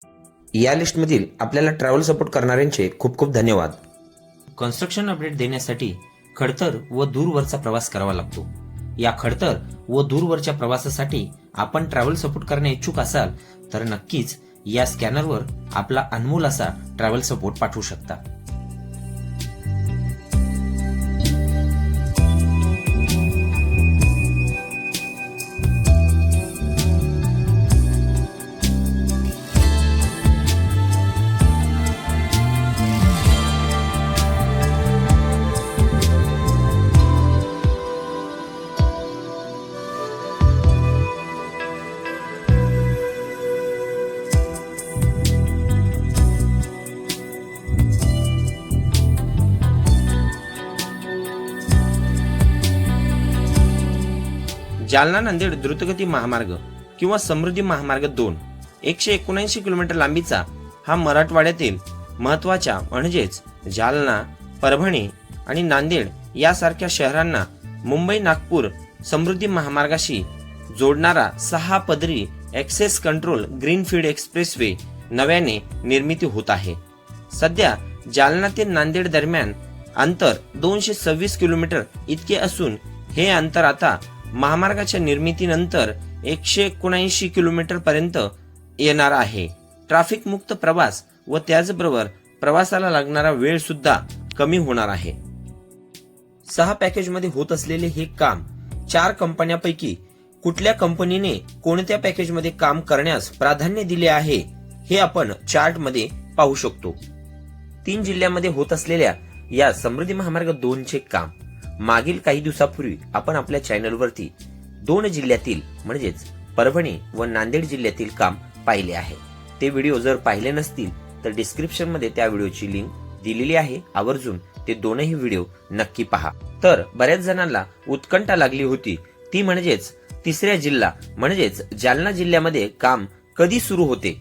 या लिस्टमधील आपल्याला ट्रॅव्हल सपोर्ट करणाऱ्यांचे खूप खूप धन्यवाद। कन्स्ट्रक्शन अपडेट देण्यासाठी खडतर व दूरवरचा प्रवास करावा लागतो। या खडतर व दूरवरच्या प्रवासासाठी आपण ट्रॅव्हल सपोर्ट करणे इच्छुक असाल तर नक्कीच या स्कॅनरवर आपला अनमोल असा ट्रॅव्हल सपोर्ट पाठवू शकता। जालना नांदेड द्रुतगती महामार्ग किंवा समृद्धी महामार्ग 2 179 किलोमीटर लांबीचा हा मराठवाड्यातील महत्वाच्या म्हणजेच जालना, परभणी आणि नांदेड यासारख्या शहरांना मुंबई नागपूर समृद्धी महामार्गाशी जोडणारा 6 पदरी ॲक्सेस कंट्रोल ग्रीनफील्ड एक्सप्रेसवे नव्याने निर्मिती होत आहे। सध्या जालना ते नांदेड दरम्यान अंतर 226 किलोमीटर इतके असून हे अंतर आता महामार्गाच्या निर्मितीनंतर 179 किलोमीटर पर्यंत येणार आहे। ट्रॅफिक मुक्त प्रवास व त्याचबरोबर प्रवासाला लागणारा वेळ सुद्धा कमी होणार आहे। 6 पॅकेज मध्ये होत असलेले हे काम 4 कंपन्यांपैकी कुठल्या कंपनीने कोणत्या पॅकेज मध्ये काम करण्यास प्राधान्य दिले आहे हे आपण चार्ट मध्ये पाहू शकतो। 3 जिल्ह्यांमध्ये होत असलेल्या या समृद्धी महामार्ग 2 चे काम मागील काही दिवसापूर्वी आपण आपल्या चॅनलवरती 2 जिल्ह्यातील म्हणजेच परभणी व नांदेड जिल्ह्यातील काम पाहिले आहे। ते व्हिडिओ जर पाहिले नसतील तर डिस्क्रिप्शन मध्ये त्या व्हिडिओची लिंक दिलेली आहे, आवर्जून ते दोनही व्हिडिओ नक्की पहा। तर बऱ्याच जणांना उत्कंठा लागली होती ती म्हणजेच तिसऱ्या जिल्हा म्हणजेच जालना जिल्ह्यामध्ये काम कधी सुरू होते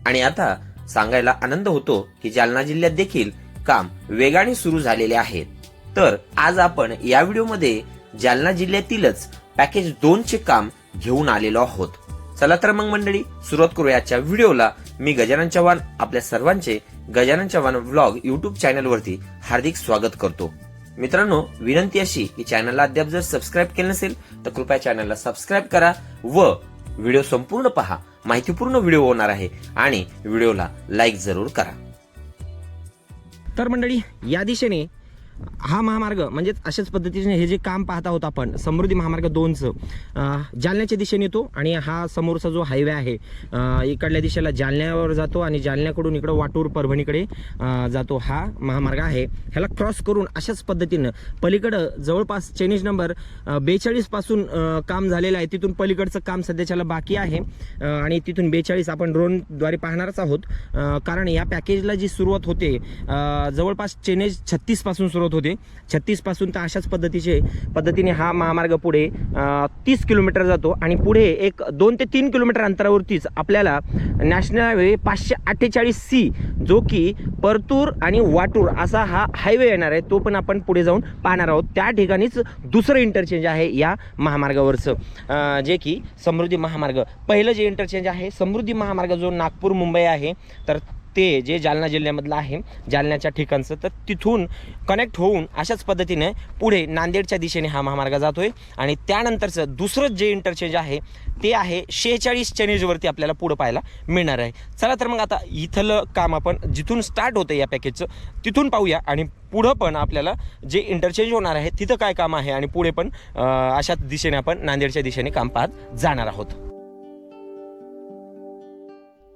आणि आता सांगायला आनंद होतो की जालना जिल्ह्यात देखील काम वेगाने सुरू झालेले आहेत। तर आज आपण या व्हिडिओमध्ये जालना जिल्ह्यातीलच पॅकेज 2 चे काम घेऊन आलेलो आहोत। चला तर मग मंडळी सुरुवात करूया आजच्या व्हिडिओला। मी गजानन चव्हाण आपल्या सर्वांचे Gajanan Chavan vlog YouTube channel वरती हार्दिक स्वागत करतो। मित्रांनो, विनंती अशी की चॅनलला अद्याप जर सबस्क्राईब केलं नसेल तर कृपया चॅनलला सबस्क्राईब करा व व्हिडिओ संपूर्ण पहा, माहितीपूर्ण व्हिडिओ होणार आहे आणि व्हिडिओला लाईक जरूर करा। तर मंडळी, या दिशेने हा महामार्ग म्हणजे अशाच पद्धतीने हे जे काम पाहत आहोत आपण समृद्धी महामार्ग 2चं जालन्याच्या दिशेने येतो आणि हा समोरचा जो हायवे आहे इकडल्या दिशेला जालन्यावर जातो आणि जालन्याकडून इकडं वाटूर परभणीकडे जातो हा महामार्ग आहे। ह्याला क्रॉस करून अशाच पद्धतीनं पलीकडं जवळपास चेनेज नंबर 42 पासून काम झालेलं आहे। तिथून पलीकडचं काम सध्याच्याला बाकी आहे आणि तिथून 42 आपण ड्रोनद्वारे पाहणारच आहोत, कारण या पॅकेजला जी सुरुवात होते जवळपास चेनेज 36 पासून सुरुवात होते। 36 पासून तर अशाच पद्धतीने हा महामार्ग पुढे 30 किलोमीटर जातो आणि पुढे एक 2 ते 3 किलोमीटर अंतरावरतीच आपल्याला नॅशनल हायवे 548C जो की परतूर आणि वाटूर असा हा हायवे येणार आहे, तो पण आपण पुढे जाऊन पाहणार आहोत। त्या ठिकाणीच दुसरं इंटरचेंज आहे या महामार्गावरचं, जे की समृद्धी महामार्ग। पहिलं जे इंटरचेंज आहे समृद्धी महामार्ग जो नागपूर मुंबई आहे तर ते जे जालना जिल्ह्यामधलं आहे जालन्याच्या ठिकाणचं, तर तिथून कनेक्ट होऊन अशाच पद्धतीने पुढे नांदेडच्या दिशेने हा महामार्ग जातोय आणि त्यानंतरचं दुसरं जे इंटरचेंज आहे ते आहे 46 चेनेजवरती आपल्याला पुढं पाहायला मिळणार आहे। चला तर मग आता इथलं काम आपण जिथून स्टार्ट होतं या पॅकेजचं तिथून पाहूया आणि पुढं पण आपल्याला जे इंटरचेंज होणार आहे तिथं काय काम आहे आणि पुढे पण अशाच दिशेने आपण नांदेडच्या दिशेने काम पाहत जाणार आहोत।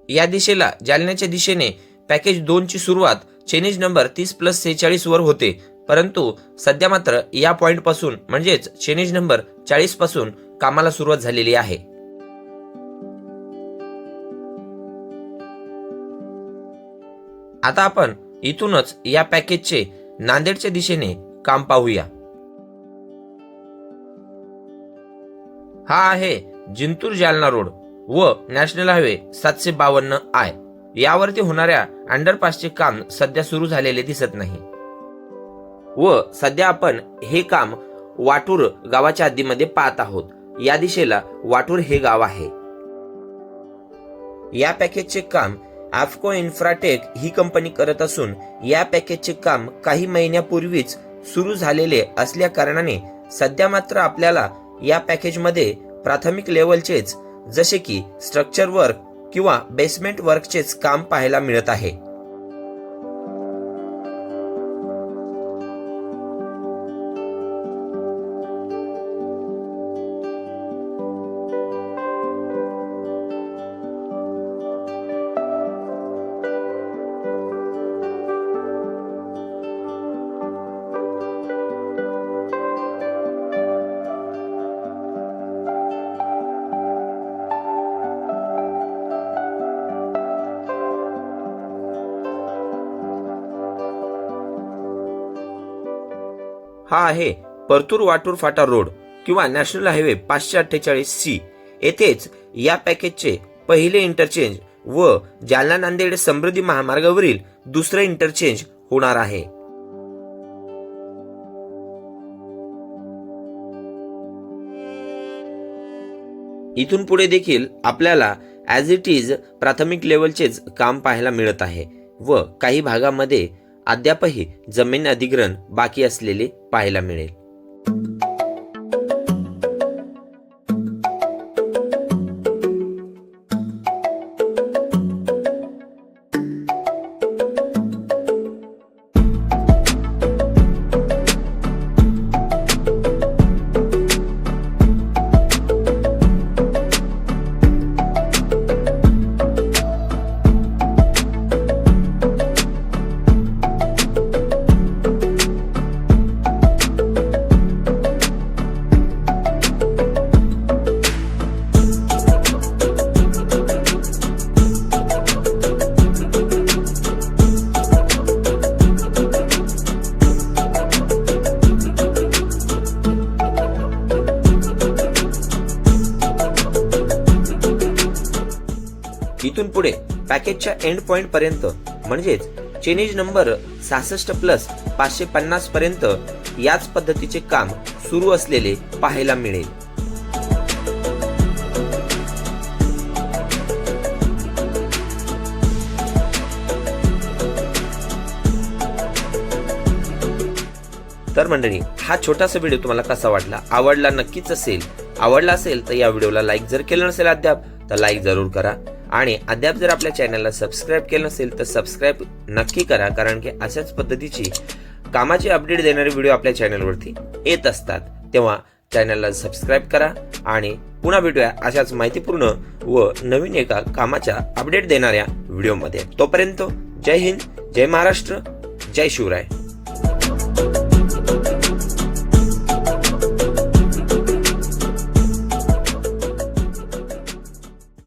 या दिशेला जालन्याच्या दिशेने पॅकेज 2 ची सुरुवात चेनेज नंबर 30+46 वर होते, परंतु सध्या मात्र या पॉइंट पासून म्हणजेच चेनेज नंबर 40 पासून कामाला सुरुवात झालेली आहे। आता आपण इथूनच या पॅकेजचे नांदेडच्या दिशेने काम पाहूया। हा आहे जिंतूर जालना रोड व नॅशनल हायवे 752I यावरती होणाऱ्या अंडरपासचे काम सध्या सुरू झालेले दिसत नाही व सध्या आपण हे काम वाटूर गावाच्या हद्दीमध्ये पाहत आहोत। या दिशेला वाटूर हे गाव आहे। या पॅकेजचे काम AFCO इन्फ्राटेक ही कंपनी करत असून या पॅकेजचे काम काही महिन्यापूर्वीच सुरू झालेले असल्या कारणाने सध्या मात्र आपल्याला या पॅकेजमध्ये प्राथमिक लेवलचेच जसे की स्ट्रक्चर वर्क किंवा बेसमेंट वर्कचेच काम पाहायला मिळत आहे. हा आहे परतूर वाटूर फाटा रोड किंवा नॅशनल हायवे 548C. येथेच या पॅकेजचे पहिले इंटरचेंज व जालना नांदेड समृद्धी महामार्गावरील दुसरे इंटरचेंज होणार आहे. इथून पुढे देखील आपल्याला ॲज इट इज प्राथमिक लेवलचेच काम पाहायला मिळत आहे व काही भागामध्ये अद्यापही जमीन अधिग्रहण बाकी असलेले पाहायला मिळेल. इथून पुढे पॅकेजच्या एंड पॉइंट पर्यंत म्हणजेच चेनेज नंबर 66+550 पर्यंत याच पद्धतीचे काम सुरू असलेले पाहायला मिळेल. तर मंडळी, हा छोटासा व्हिडिओ तुम्हाला कसा वाटला? आवडला नक्कीच असेल. आवडला असेल तर या व्हिडिओला लाईक जर केलं नसेल अद्याप तर लाईक जरूर करा आणि अद्याप जर आपल्या चॅनलला सबस्क्राईब केलं नसेल तर सबस्क्राईब नक्की करा, कारण की अशाच पद्धतीची कामाची अपडेट देणारे व्हिडिओ आपल्या चॅनलवरती येत असतात. तेव्हा चॅनलला सबस्क्राईब करा आणि पुन्हा भेटूया अशाच माहितीपूर्ण व नवीन एका कामाच्या अपडेट देणाऱ्या व्हिडिओमध्ये. तोपर्यंत जय हिंद, जय महाराष्ट्र, जय शिवराय.